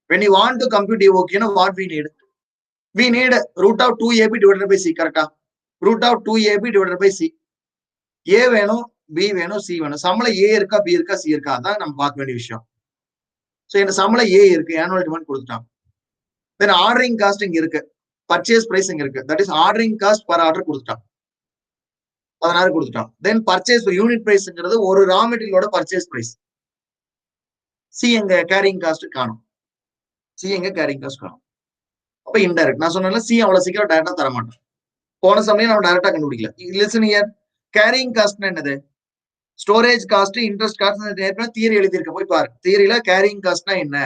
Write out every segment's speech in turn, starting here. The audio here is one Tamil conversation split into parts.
When you want to compute EOQ, you know what we need? We need root of 2AB divided by C, correct? Root of 2AB divided by C. A வேணும், B வேணும், C வேணும். சம்பளம் A இருக்கா, B இருக்கா, C இருக்கா, அதான் நம்ம பார்க்க வேண்டிய விஷயம். ஸோ இந்த சம்பளம் A இருக்கு, ஆனுவல் டிமாண்ட் கொடுத்துட்டான். தென் ஆர்டரிங் காஸ்ட் இங்க இருக்கு, பர்ச்சேஸ் பிரைஸ் இங்க இருக்கு. That is ordering cost per order கொடுத்துட்டான், 16 கொடுத்துட்டான். தென் பர்ச்சேஸ் யூனிட் பிரைஸ்ங்கிறது ஒரு ரா மெட்டீரியலோட பர்ச்சேஸ் பிரைஸ். சி எங்க கேரிங் காஸ்ட் காணும், சி எங்க கேரிங் காஸ்ட் காணும். அப்ப இன்டைரக்ட் நான் சொன்னேன்ல, சி அவ்வளவு சீக்கிரம் டைரக்டா தர மாட்டோம். போன சமயம் நம்ம டைரக்டா கண்டுபிடிக்கல. லிசன் ஹியர், கேரிங் காஸ்ட் என்னது? ஸ்டோரேஜ் காஸ்ட், இன்ட்ரெஸ்ட் காஸ்ட் ஏற்கனவே தியரி எழுதியிருக்க, போய் பாரு. தியரியில கேரிங் காஸ்ட்னா என்ன,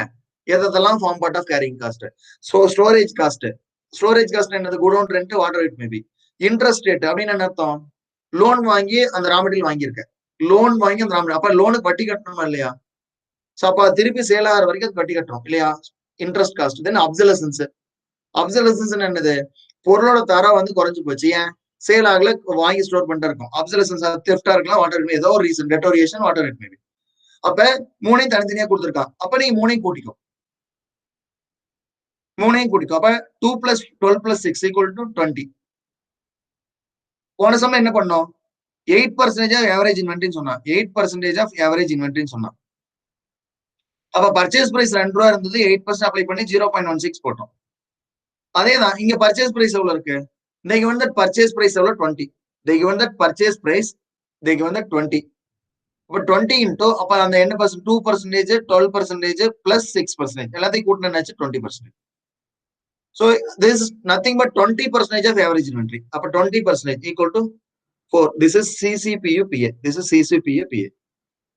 எதெல்லாம் form part of carrying cost. So storage cost, storage cost என்னது? குடோன் rent, water rate maybe. Interest rate அப்படின்னு என்ன அர்த்தம்? லோன் வாங்கி அந்த ரா மெட்டீரியல் வாங்கியிருக்க, லோன் வாங்கி அந்த ரா மெட்டீரியல், அப்ப லோனுக்கு வட்டி கட்டணுமா இல்லையா? ஸோ அப்ப திருப்பி சேல் ஆகிற வரைக்கும் வட்டி கட்டணும் இல்லையா? Interest cost. தென் அப்சலசன்ஸ், அப்சலசன்ஸ் என்னது? பொருளோட தரம் வந்து குறைஞ்சு போச்சு, ஏன் சேல் ஆகல, வாங்கி ஸ்டோர் பண்ணிட்டு இருக்கும். அப்சலசன்ஸ் தெஃப்டா இருக்கலாம், வாட்டர் ஏதோ ஒரு ரீசன், டெட்டோரியேஷன், வாட்டர் ரேட் மேபி. அப்ப மூணையும் தனித்தனியா கொடுத்துருக்கான். அப்ப நீங்க மூணையும் கூட்டிக்கும், மூணையும் கூட்டிக்கும். அப்ப 2 + 12 + 6 = 20. போன சமயம் என்ன பண்ணோம்? 8% ஆஃப் ஆவரேஜ் இன்வென்ட்ரின்னு சொன்னா, 8% ஆஃப் ஆவரேஜ் இன்வென்ட்ரின்னு சொன்னா. அப்ப பர்ச்சேஸ் பிரைஸ் 2 ரூபா இருந்தது, 8% அப்ளை பண்ணி 0.16 போட்டோம். அதேதான் இங்க பர்ச்சேஸ் பிரைஸ் எவ்வளவு இருக்கு? they given that purchase price எவ்வளவு? 20. they given that purchase price, they given that 20. அப்ப 20 into அப்ப அந்த என்ன பர்சன்ட்? 2%, 12% plus 6%, எல்லாத்தையும் கூட்டினாச்சு 20%. so this is nothing but 20% of average inventory. அப்ப 20% equal to 4. this is CCPU PA, this is CCPU PA,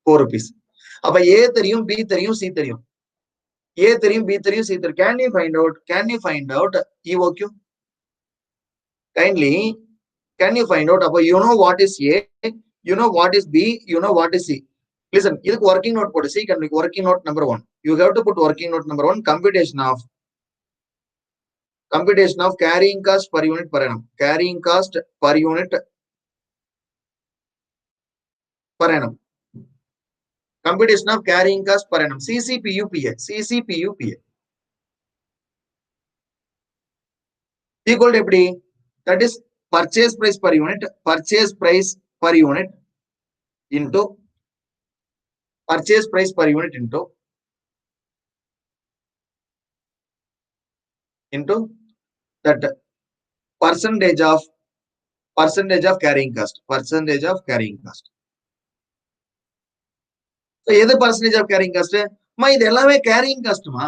4 rupees. அப்ப A தெரியும், B தெரியும், C தெரியும். A தெரியும், B தெரியும், C தெரியும். can you find out EOQ? kindly can you find out? அப்ப you know what is A, you know what is B, you know what is C. listen, இதுக்கு working note போடு. C can working note number 1, you have to put working note number 1, computation of carrying cost per unit per annum, carrying cost per unit per annum, computation of carrying cost per annum, CCPU PA, CCPU PA equal to எப்படி? that is purchase price per unit, purchase price per unit into purchase price per unit into that percentage of carrying cost, percentage of carrying cost. so எது percentage of carrying cost? இது எல்லாமே carrying cost மா.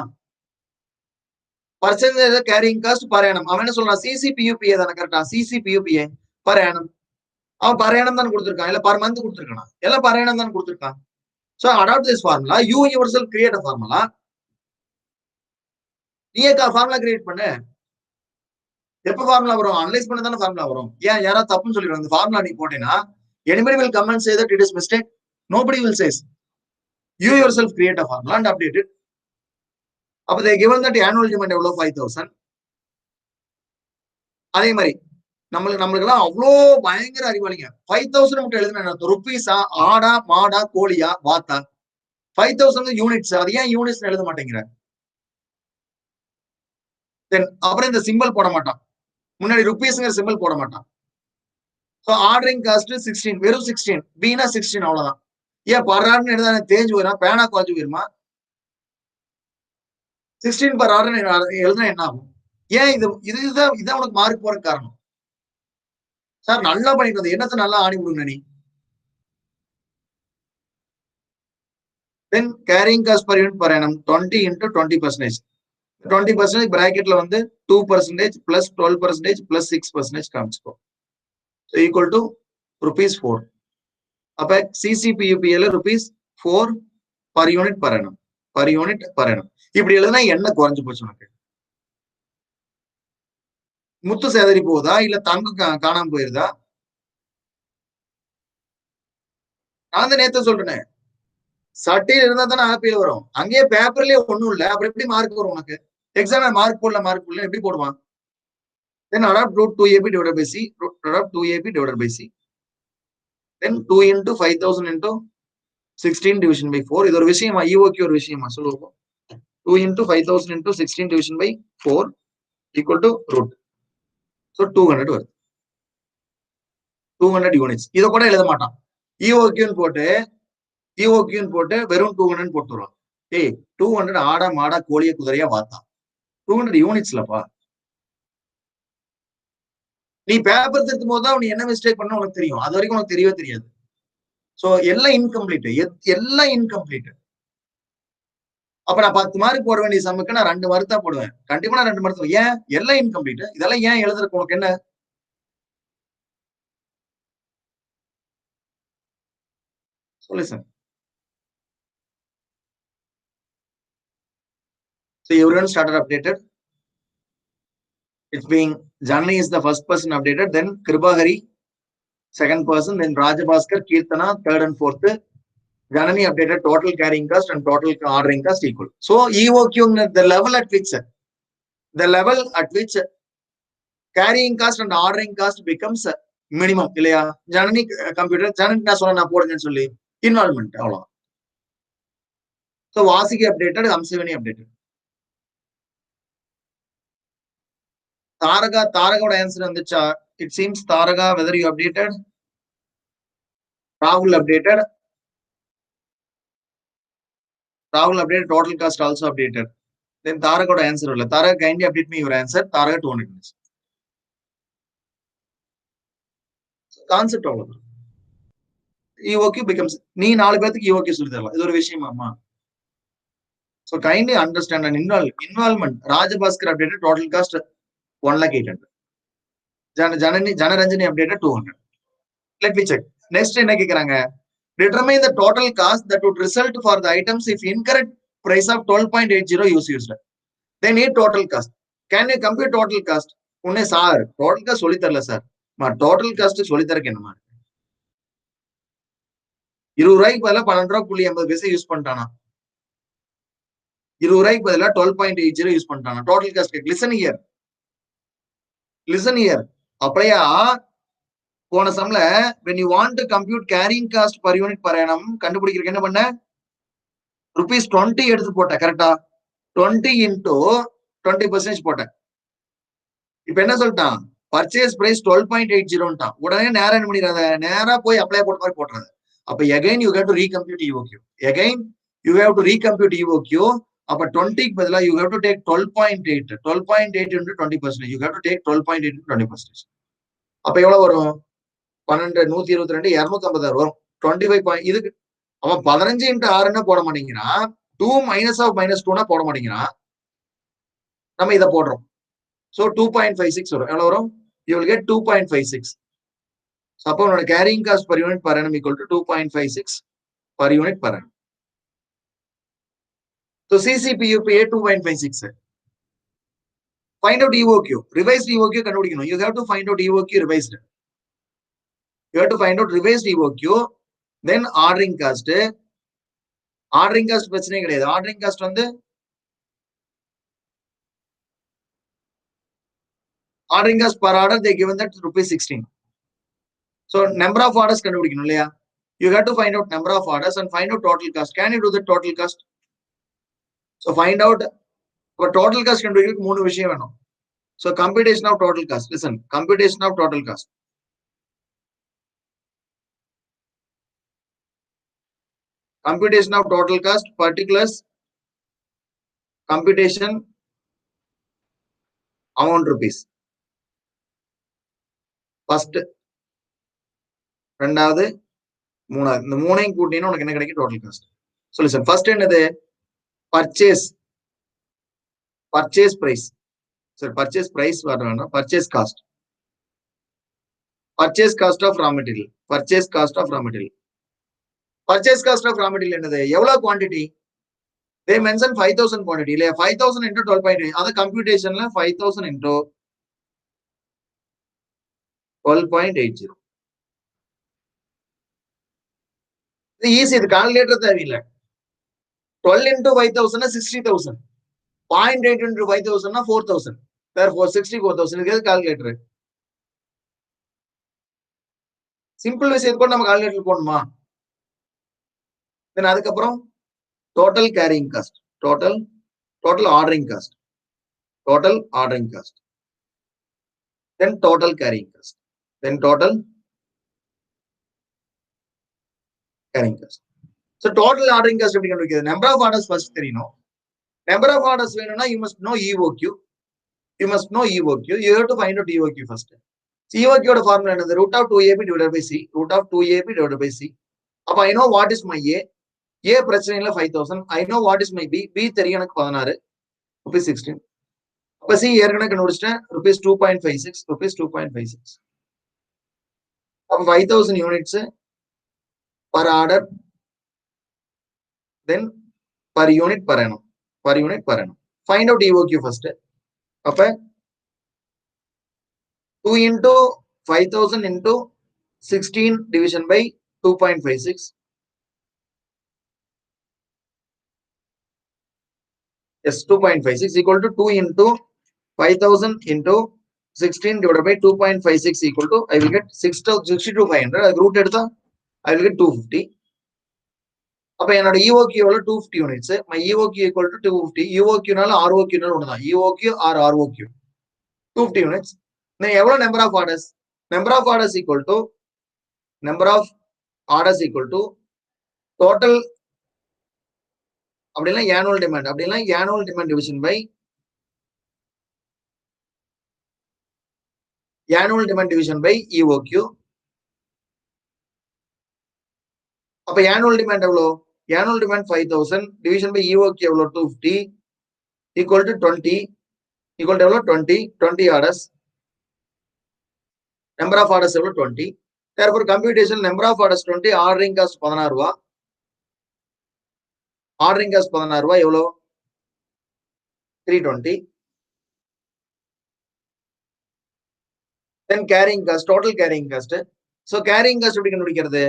percentage of carrying cost per annum. அவன் என்ன சொல்றான்? CCPU PA தானே, கரெக்டா? CCPU PA per annum. அவன் per annum தான் கொடுத்திருக்கான், இல்ல per month கொடுத்திருக்கான், எல்லாம் per annum தான் கொடுத்திருக்கான். so adopt this formula, you yourself create a formula. நீ ஃபார்முலா கிரியேட் பண்ணு. எப்ப ஃபார்முலா வரும்? அனலைஸ் பண்ண தானே ஃபார்முலா வரும். ஏன் யாராவது தப்புன்னு சொல்லிடுவாங்க. இந்த ஃபார்முலா நீ போட்டேன்னா anybody will come and say that it is mistake? nobody will say. you yourself create a formula and update it. அப்ப they given that annual demand எவ்வளவு? 5000. அதே மாதிரி நம்மளுக்கு எல்லாம் அவ்வளோ பயங்கர அறிவாளிங்க. 5000 மட்டும் எழுதுனா ருபீஸா, ஆடா, மாடா, கோழியா, வாத்தா? 5000 யூனிட்ஸ். அது ஏன் யூனிட்ஸ் எழுத மாட்டேங்கிற? தென் அப்புறம் இந்த சிம்பிள் போட மாட்டான், முன்னாடி ருபீஸ்ங்கிற சிம்பிள் போட மாட்டான். ஸோ ஆர்டரிங் காஸ்ட் 16, வெறும் 16, பீனா 16, அவ்வளவுதான். ஏன் பர்றாருன்னு எழுதா தேஞ்சு போயிடும், பேனா குறைஞ்சு போயிருமா? 16 per order எழுதுனா என்ன ஆகும்? ஏன் இதுதான் உனக்கு மார்க் போற காரணம். சார் நல்லா பண்ணிட்டு வந்த, என்னத்தை நல்லா ஆணி விடுங்க நீ. Then carrying cost per unit per annum 20 into 20%. 20% பிராக்கெட்ல வந்து 2% plus 12% plus 6% காமிச்சுக்கோ. so equal to ₹4. அப்ப CCPUPL ₹4 per unit per annum, per unit per annum. இப்படி எழுதுனா என்ன குறைஞ்சு போச்சு உனக்கு? முத்து சேதறி போகுதா, இல்ல தங்கம் காணாம போயிருதா? நான் தான் நேத்து சொல்றேன், சட்டையில இருந்தா தானே ஆப்பிள் வரும். அங்கேயே பேப்பர்லயே ஒண்ணும் இல்ல, அப்புறம் எப்படி மார்க் வரும் உனக்கு? எக்ஸாம்ல மார்க் போடல எப்படி போடுவான்? then adopt root 2AB divided by C, adopt 2AB divided by C, then 2 into 5000 into 16 division by 4. இது ஒரு விஷயமா? EOQ ஒரு விஷயமா? சொல்லுவோம். 2 into 5000 into 16 division by 4 equal to root. So 200 வருது. 200 யூனிட்ஸ். இதை கூட எழுத மாட்டான். EOQன்னு போட்டு வெறும் 200 போட்டு வருவான். ஏய் 200 ஆடா மாடா கோழிய குதிரையா வாத்தான். 200 யூனிட்ஸ்லப்பா. நீ பேப்பர் திருத்தும் போது தான் நீ என்ன மிஸ்டேக் பண்ண உனக்கு தெரியும். அது வரைக்கும் உனக்கு தெரியவே தெரியாது. சோ எல்லாம் இன்கம்ப்ளீட். எல்லாம் இன்கம்ப்ளீட். அப்ப நான் 10 மார்க் போட வேண்டிய சம்முக்கு நான் 2 மார்க் தான் போடுவேன். கண்டிப்பா நான் 2 மார்க். ஏன்? எல்லாம் இன்கம்ப்ளீட். இதெல்லாம் ஏன் எழுதுறதுக்கு உனக்கு என்ன? சொல்லு sir. So everyone started updated. It's being Janani is the first person updated, then Kribahari second person, then Rajabhaskar, Kirtana third and fourth. Janani updated total carrying cost and total ordering cost equal. So EOQ the level at which carrying cost and ordering cost becomes minimum. இல்லையா? Janani computer Janani நான் சொன்ன நான் போடுங்கன்னு சொல்லி involvement அவ்வளோ. So Vasiki updated, Amsivani updated. Taraga answer on the chart. It seems Taraga, whether you updated, Rahul updated, total cost also updated. Then Taraga answer. Taraga kindly update me your answer. Taraga 200 minutes. Concept all over. EOQ becomes நீ 4 பேருக்கு EOQ சொல்லி தரலாம். இது ஒரு விஷயமாமா. So kindly understand and involvement. Rajabhaskar updated total cost 1,800. Janaranjani updated 200. Let me check. Next என்ன கேக்குறாங்க? Determine the total cost that would result for the items if incorrect price of 12.80 is used. They need total cost. Can you compute total cost? உன்னை சார் total cost சொல்லி தரல சார். total cost சொல்லி தரக்கு என்னமா? 20 ரூபாய்க்கு பதிலா 12.80 யூஸ் பண்ணிட்டானா? 20 ரூபாய்க்கு பதிலா 12.80 யூஸ் பண்ணிட்டானா? Total cost. Listen here. அப்படியா போன சம்ல when you want to compute carrying cost per unit per annum கண்டுபிடிக்கிறதுக்கு என்ன பண்ண? ₹20 எடுத்து போட்ட. கரெக்டா? 20 into 20% போட்டேன். இப்ப என்ன சொல்லிட்டான்? பர்ச்சேஸ் பிரைஸ் 12.80 உடனே நேரா என்ன பண்ணிடாத, நேரா போய் அப்ளை போட்ட மாதிரி போட்டுறது. அப்ப again you have to recompute EOQ. அப்ப 20க்கு பதிலா you have to take 12.8. 12.8 into 20%. You have to take 12.8 into 20%. அப்ப எவ்வளவு வரும்? 12, 122, 256 வரும். 25 இதுக்கு அவன் 15 into 6 போட மாட்டேங்கிறான். 2 minus of -2 போட மாட்டேங்கிறான். நம்ம இதை போடுறோம். So 2.56 வரும். எவ்வளவு வரும்? You will get 2.56. So அப்போ உன்னோட carrying cost per unit per annum equal to 2.56 per unit per annum. So CCPUPA 2.56. Find out EOQ. Revised EOQ கண்டுபிடிக்கணும். You have to find out EOQ revised. You have to find out revised EOQ. Then ordering cost. Ordering cost பிரச்சனை கிடையாது. Ordering cost வந்து ordering cost per order they given that ₹16. So number of orders கண்டுபிடிக்கணும் இல்லையா? You have to find out number of orders and find out total cost. Can you do the total cost? So find out total cost கண்டுபிடிக்கிறதுக்கு 3 விஷயம் வேணும். So computation of total cost. Listen, computation of total cost. Computation of total cost, particulars, computation, amount rupees. First, ரெண்டாவது, மூணாவது. இந்த மூணையும் கூட்டினா உனக்கு என்ன கிடைக்கும்? Total cost. So listen, first என்னது? Purchase price. Sir, purchase price வரணும். Purchase cost. Purchase cost of raw material. Purchase cost of raw material. Purchase cost of raw material என்னது? எவ்வளவு quantity? They mention 5,000 quantity. இல்லையா? 5,000 into 12.8. அது கம்ப்யூட்டேஷன்ல 5,000 into 12.80. இது ஈஸி. இது கால்குலேட்டர் தேவையில்லை. 12 into 5,000 60,000. 0.8 into 5,000 4,000. Therefore 64,000. இதுக்கு கால்குலேட்டர். சிம்பிள் விஷயத்துக்கு கூட நம்ம கால்குலேட்டர் போடணுமா? தென் அதுக்கப்புறம் total carrying cost. Total total ordering cost, then total carrying cost, then total carrying cost. So total ordering cost எப்படி கண்டுபிடிக்கிறது? Number of orders first தெரியணும். Number of orders வேணும்னா you must know EOQ. You must know EOQ. You have to find out EOQ first. EOQ ஓட ஃபார்முலா என்னது? root of 2AB divided by C. root of 2AB divided by C. அப்ப I know what is my A. A பிரச்சனை இல்ல 5000. I know what is my B. B தெரியும் எனக்கு 16 rupees 16. அப்ப C ஏற்கனவே கண்டுபிடிச்சிட்டேன் rupees 2.56 rupees 2.56. அப்ப 5000 units per order, then per unit per annum. Find out EOQ first. அப்ப 2 into 5000 into 16 division by 2.56. Yes, 2.56 equal to 2 into 5000 into 16 divided by 2.56 equal to, I will get 62,500. Root எடுத்தா I will get 250. அப்ப என்னோட EOQ எவ்வளவு? 250 units. My EOQ equal to 250. EOQ நால ROQ நால ஒண்ணுதான். EOQ or ROQ. 250 units. Then எவ்வளவு number of orders? Number of orders equal to total அப்படின்னா annual demand. அப்படின்னா annual demand division by EOQ. அப்ப annual demand எவ்வளவு? Annual demand 5000 division by EOQ எவ்வளவு? 250 equal to 20 equal to எவ்வளவு? 20 orders. Number of orders எவ்வளவு? 20. Therefore computation number of orders 20, ordering cost 16 ரூபாய். Ordering cost 16 ரூபாய் எவ்வளவு? 320. Then carrying cost, total carrying cost. So carrying cost எப்படி கண்டுபிடிக்கிறது?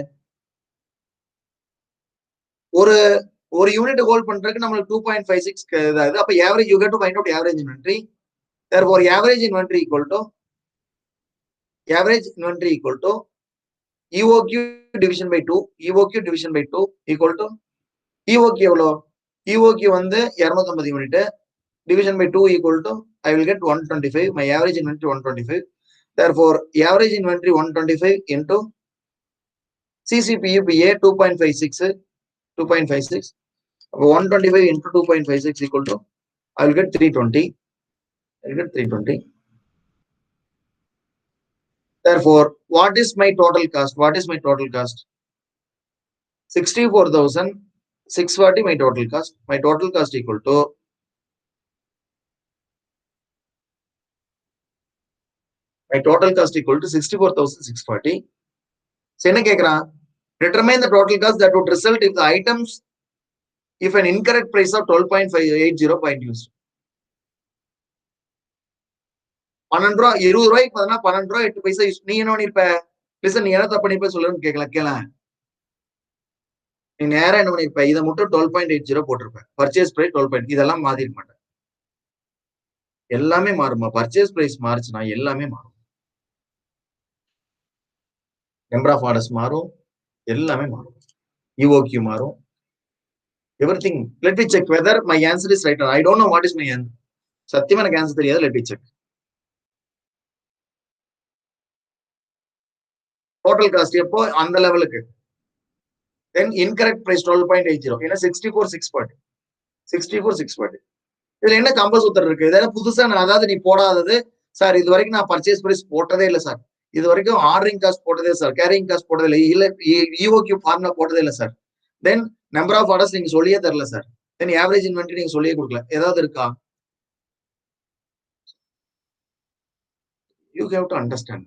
ஒரு யூனிட் ஹோல்ட் பண்றதுக்கு நம்மளுக்கு 2.56 இதாகுது. அப்ப average you get to find out average inventory. Therefore average inventory equal to EOQ division by 2 equal to EOQ எவ்வளவு? EOQ வந்து 250 unit division by 2 equal to, I will get 125. My average inventory 125. Therefore average inventory 125 into CCPUPA 2.56. 125 into 2.56 equal to, I will get 320. Therefore, what is my total cost? 64,640 my total cost. My total cost equal to 64,640. So என்ன கேக்குறான்? Determine the total cost that would result if the items, if an incorrect price of 12.580 point used. 12 ரூபாய் 20 ரூபாய்க்கு பதினா 12 ரூபாய் 8 பைசா நீ என்ன பண்ணிருப்ப? லிசன், நீ என்ன தப்பு பண்ணிப்ப சொல்லுன்னு கேட்கல. நீ நேரம் என்ன பண்ணிருப்ப? இதை மட்டும் 12.80 போட்டிருப்ப. Purchase price 12. இதெல்லாம் மாறிட மாட்டேன். எல்லாமே மாறுமா? பர்ச்சேஸ் பிரைஸ் மாறுச்சுன்னா எல்லாமே மாறும். நம்பர் ஆஃப் ஆர்டர்ஸ் மாறும், எல்லாமே மாறும். EOQ மாறும். Everything. Let me check whether my answer is right or I don't know what is my answer. சத்தியமா எனக்கு ஆன்சர் தெரியாது. Let me check. Total cost எப்போ? அந்த லெவலுக்கு. Then incorrect price 12.80. ஏன்னா 64,640. இதுல என்ன கம்பல்சூத்திரம் இருக்கு? இதெல்லாம் புதுசா அதாவது நீ போடாதது சார். இது வரைக்கும் நான் பர்ச்சேஸ் பிரைஸ் போட்டதே இல்லை சார். இது வரைக்கும் ஆர்டரிங் காஸ்ட் போட்டதே சார். கேரிங் காஸ்ட் போட்டதே இல்லை. EOQ ஃபார்முலா போட்டதே இல்லை sir. Then number of orders நீங்க சொல்லியே தரல சார். தென் ஆவரேஜ் இன்வென்டரி நீங்க சொல்லியே கொடுக்கல. ஏதாவது இருக்கா? You have to understand.